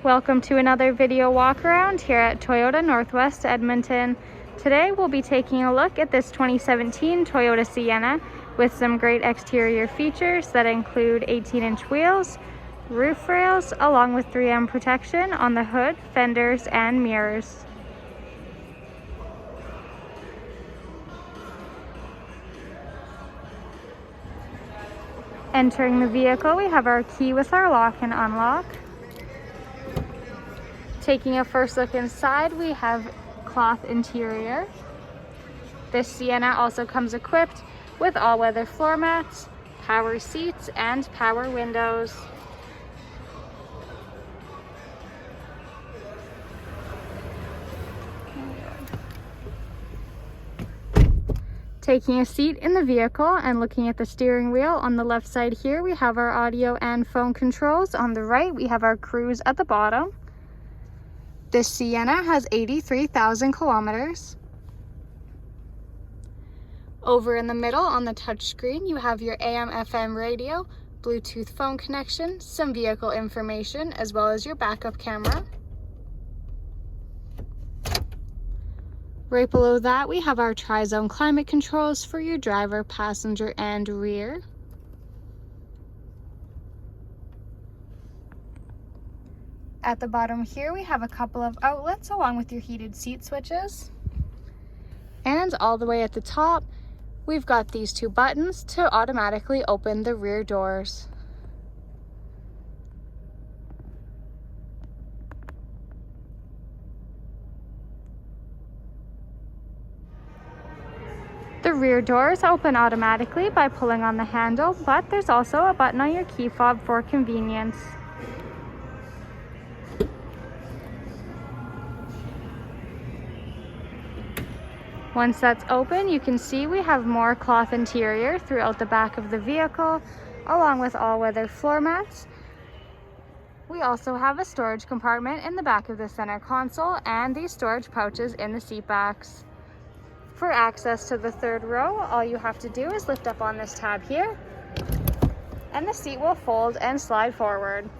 Welcome to another video walk around here at Toyota Northwest Edmonton. Today we'll be taking a look at this 2017 Toyota Sienna with some great exterior features that include 18-inch wheels, roof rails, along with 3M protection on the hood, fenders, and mirrors. Entering the vehicle, we have our key with our lock and unlock. Taking a first look inside, we have cloth interior. This Sienna also comes equipped with all-weather floor mats, power seats, and power windows. Taking a seat in the vehicle and looking at the steering wheel, on the left side here we have our audio and phone controls. On the right we have our cruise at the bottom. This Sienna has 83,000 kilometers. Over in the middle on the touchscreen you have your AM/FM radio, Bluetooth phone connection, some vehicle information, as well as your backup camera. Right below that we have our tri-zone climate controls for your driver, passenger, and rear. At the bottom here we have a couple of outlets along with your heated seat switches. And all the way at the top we've got these two buttons to automatically open the rear doors. The rear doors open automatically by pulling on the handle, but there's also a button on your key fob for convenience. Once that's open, you can see we have more cloth interior throughout the back of the vehicle, along with all-weather floor mats. We also have a storage compartment in the back of the center console and these storage pouches in the seat backs. For access to the third row, all you have to do is lift up on this tab here, and the seat will fold and slide forward.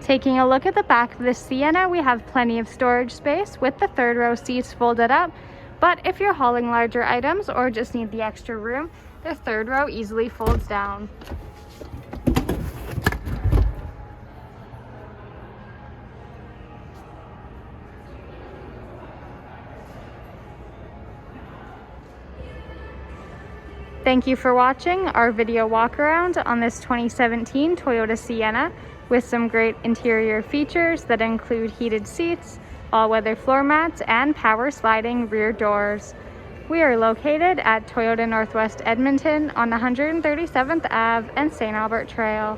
Taking a look at the back of this Sienna, we have plenty of storage space with the third row seats folded up, but if you're hauling larger items or just need the extra room, the third row easily folds down. Thank you for watching our video walk around on this 2017 Toyota Sienna with some great interior features that include heated seats, all-weather floor mats, and power sliding rear doors. We are located at Toyota Northwest Edmonton on 137th Ave and St. Albert Trail.